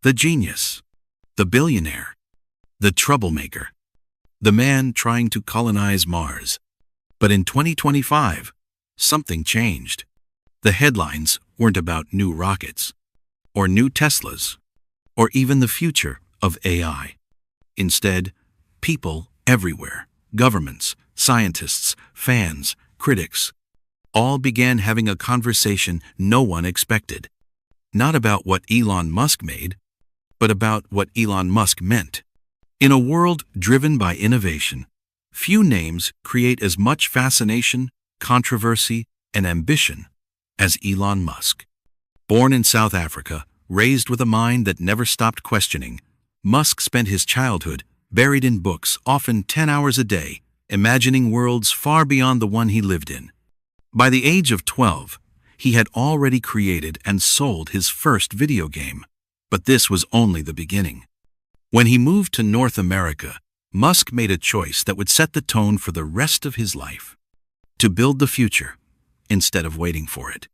The genius, the billionaire, the troublemaker, the man trying to colonize Mars. But in 2025, something changed. The headlines weren't about new rockets, or new Teslas, or even the future of AI. Instead, people everywhere, governments, scientists, fans, critics, all began having a conversation no one expected. Not about what Elon Musk made, but about what Elon Musk meant. In a world driven by innovation, few names create as much fascination, controversy, and ambition as Elon Musk. Born in South Africa, raised with a mind that never stopped questioning, Musk spent his childhood buried in books, often 10 hours a day, imagining worlds far beyond the one he lived in. By the age of 12, he had already created and sold his first video game. But this was only the beginning. When he moved to North America, Musk made a choice that would set the tone for the rest of his life: to build the future instead of waiting for it.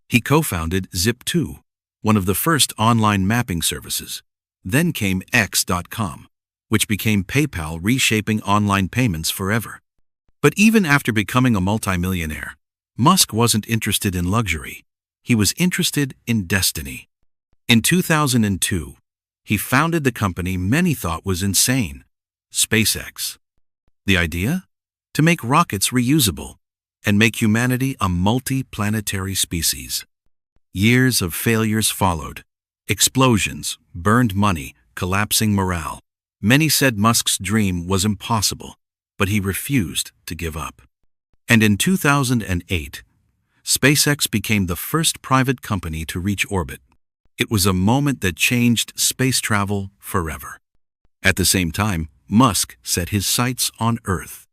He co-founded Zip2, one of the first online mapping services. Then came X.com, which became PayPal, reshaping online payments forever. But even after becoming a multimillionaire, Musk wasn't interested in luxury. He was interested in destiny. In 2002, he founded the company many thought was insane, SpaceX. The idea? To make rockets reusable and make humanity a multi-planetary species. Years of failures followed. Explosions, burned money, collapsing morale. Many said Musk's dream was impossible, but he refused to give up. And in 2008, SpaceX became the first private company to reach orbit. It was a moment that changed space travel forever. At the same time, Musk set his sights on Earth.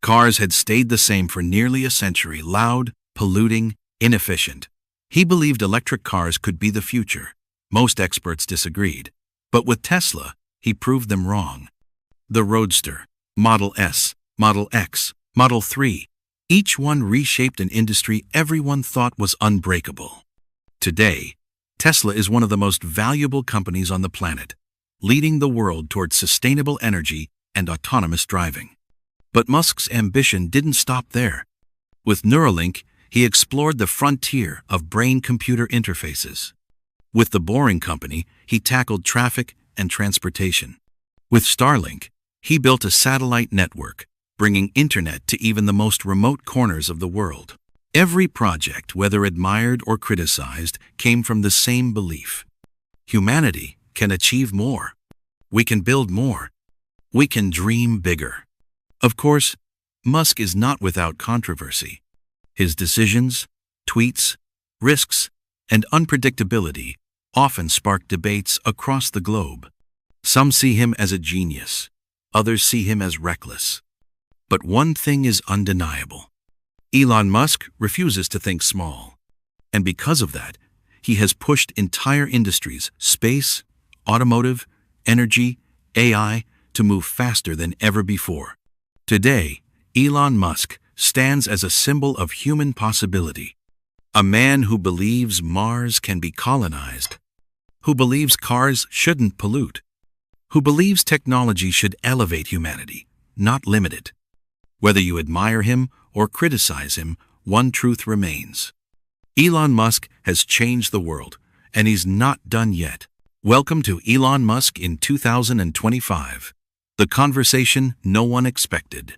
Cars had stayed the same for nearly a century: loud, polluting, inefficient. He believed electric cars could be the future. Most experts disagreed. But with Tesla, he proved them wrong. The Roadster, Model S, Model X, Model 3, each one reshaped an industry everyone thought was unbreakable. Today, Tesla is one of the most valuable companies on the planet, leading the world towards sustainable energy and autonomous driving. But Musk's ambition didn't stop there. With Neuralink, he explored the frontier of brain-computer interfaces. With the Boring Company, he tackled traffic and transportation. With Starlink, he built a satellite network, bringing internet to even the most remote corners of the world. Every project, whether admired or criticized, came from the same belief: humanity can achieve more. We can build more. We can dream bigger. Of course, Musk is not without controversy. His decisions, tweets, risks, and unpredictability often spark debates across the globe. Some see him as a genius. Others see him as reckless. But one thing is undeniable. Elon Musk refuses to think small. And because of that, he has pushed entire industries, space, automotive, energy, AI, to move faster than ever before. Today, Elon Musk stands as a symbol of human possibility. A man who believes Mars can be colonized, who believes cars shouldn't pollute, who believes technology should elevate humanity, not limit it. Whether you admire him or criticize him, one truth remains: Elon Musk has changed the world, and he's not done yet. Welcome to Elon Musk in 2025. The conversation no one expected.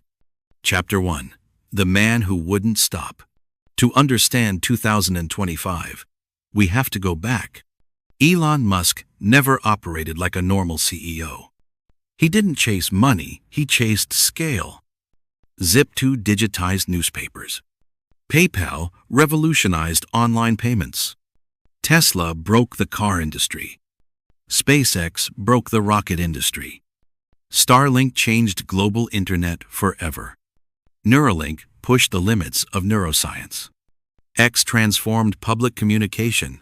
Chapter 1. The Man Who Wouldn't Stop. To understand 2025, we have to go back. Elon Musk never operated like a normal CEO. He didn't chase money, he chased scale. Zip2 digitized newspapers. PayPal revolutionized online payments. Tesla broke the car industry. SpaceX broke the rocket industry. Starlink changed global internet forever. Neuralink pushed the limits of neuroscience. X transformed public communication.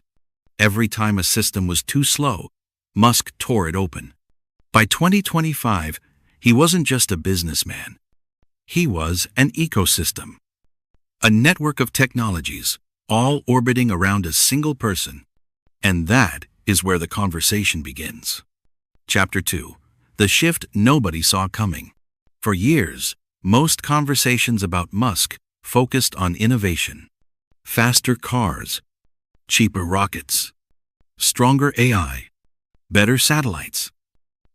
Every time a system was too slow, Musk tore it open. By 2025, he wasn't just a businessman. He was an ecosystem. A network of technologies, all orbiting around a single person. And that is where the conversation begins. Chapter 2. The shift nobody saw coming. For years, most conversations about Musk focused on innovation. Faster cars, cheaper rockets, stronger AI, better satellites.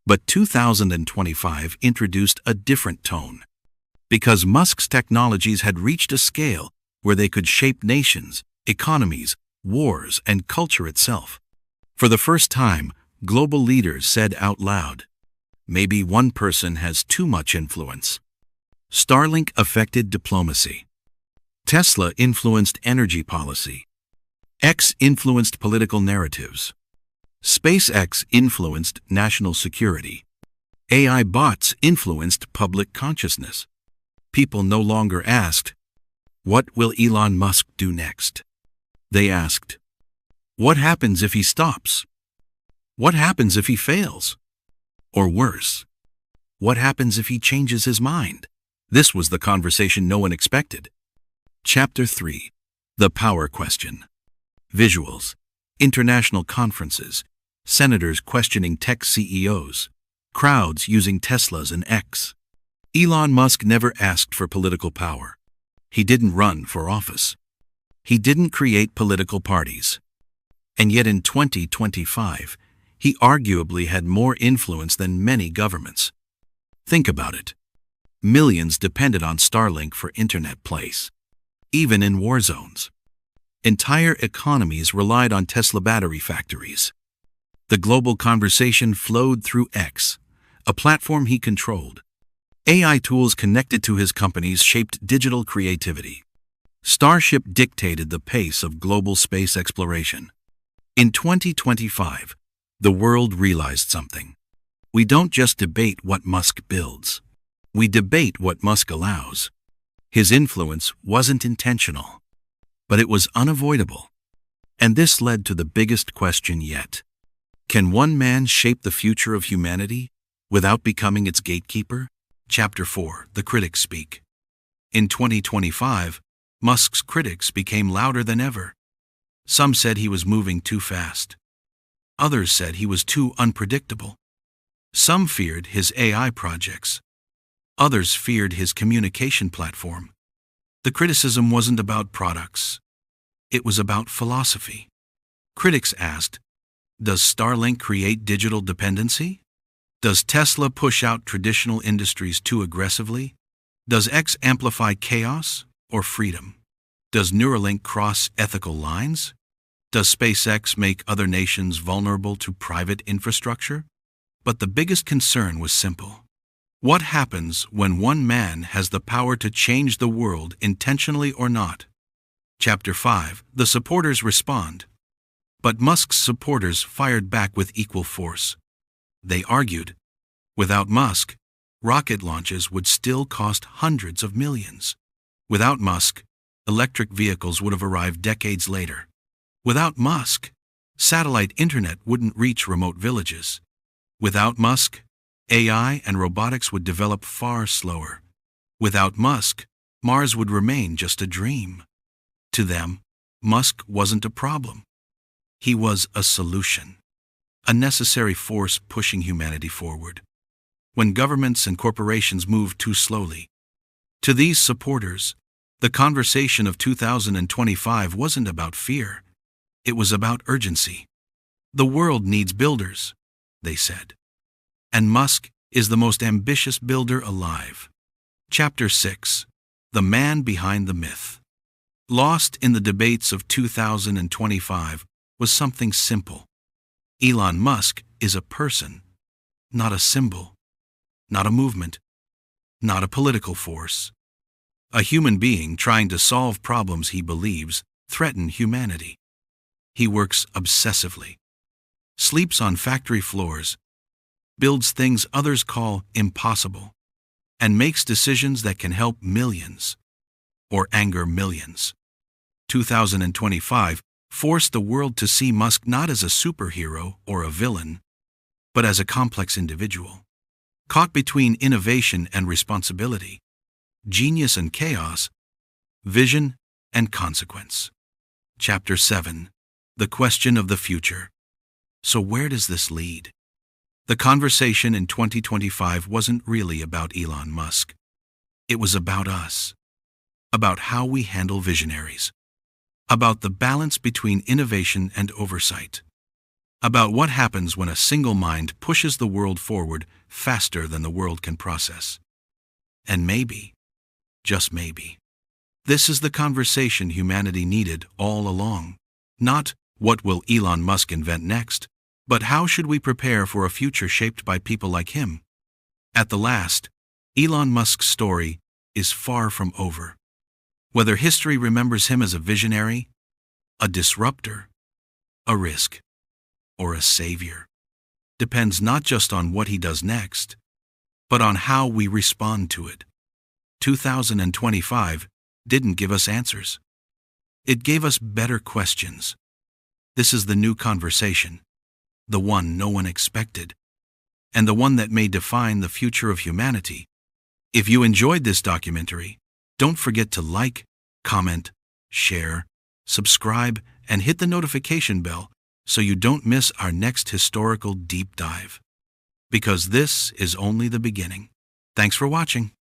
But 2025 introduced a different tone. Because Musk's technologies had reached a scale where they could shape nations, economies, wars, and culture itself. For the first time, global leaders said out loud, maybe one person has too much influence. Starlink affected diplomacy. Tesla influenced energy policy. X influenced political narratives. SpaceX influenced national security. AI bots influenced public consciousness. People no longer asked, what will Elon Musk do next? They asked, what happens if he stops? What happens if he fails? Or worse, what happens if he changes his mind? This was the conversation no one expected. Chapter 3. The Power Question. Visuals. International conferences. Senators questioning tech CEOs. Crowds using Teslas and X. Elon Musk never asked for political power. He didn't run for office. He didn't create political parties. And yet in 2025, he arguably had more influence than many governments. Think about it. Millions depended on Starlink for internet plays, even in war zones. Entire economies relied on Tesla battery factories. The global conversation flowed through X, a platform he controlled. AI tools connected to his companies shaped digital creativity. Starship dictated the pace of global space exploration. In 2025, the world realized something. We don't just debate what Musk builds. We debate what Musk allows. His influence wasn't intentional, but it was unavoidable. And this led to the biggest question yet. Can one man shape the future of humanity without becoming its gatekeeper? Chapter 4. The Critics Speak. In 2025, Musk's critics became louder than ever. Some said he was moving too fast. Others said he was too unpredictable. Some feared his AI projects. Others feared his communication platform. The criticism wasn't about products. It was about philosophy. Critics asked, does Starlink create digital dependency? Does Tesla push out traditional industries too aggressively? Does X amplify chaos or freedom? Does Neuralink cross ethical lines? Does SpaceX make other nations vulnerable to private infrastructure? But the biggest concern was simple. What happens when one man has the power to change the world intentionally or not? Chapter 5. The supporters respond. But Musk's supporters fired back with equal force. They argued, without Musk, rocket launches would still cost hundreds of millions. Without Musk, electric vehicles would have arrived decades later. Without Musk, satellite internet wouldn't reach remote villages. Without Musk, AI and robotics would develop far slower. Without Musk, Mars would remain just a dream. To them, Musk wasn't a problem. He was a solution, a necessary force pushing humanity forward. When governments and corporations move too slowly. To these supporters, the conversation of 2025 wasn't about fear. It was about urgency. The world needs builders, they said. And Musk is the most ambitious builder alive. Chapter 6. The Man Behind the Myth. Lost in the debates of 2025 was something simple. Elon Musk is a person, not a symbol, not a movement, not a political force. A human being trying to solve problems he believes threaten humanity. He works obsessively, sleeps on factory floors, builds things others call impossible, and makes decisions that can help millions or anger millions. 2025 forced the world to see Musk not as a superhero or a villain, but as a complex individual, caught between innovation and responsibility, genius and chaos, vision and consequence. Chapter 7. The Question of the Future. So where does this lead? The conversation in 2025 wasn't really about Elon Musk. It was about us. About how we handle visionaries. About the balance between innovation and oversight. About what happens when a single mind pushes the world forward faster than the world can process. And maybe, just maybe, this is the conversation humanity needed all along. Not, what will Elon Musk invent next? But how should we prepare for a future shaped by people like him? At the last, Elon Musk's story is far from over. Whether history remembers him as a visionary, a disruptor, a risk, or a savior, depends not just on what he does next, but on how we respond to it. 2025 didn't give us answers. It gave us better questions. This is the new conversation. The one no one expected, and the one that may define the future of humanity. If you enjoyed this documentary, don't forget to like, comment, share, subscribe, and hit the notification bell so you don't miss our next historical deep dive. Because this is only the beginning. Thanks for watching.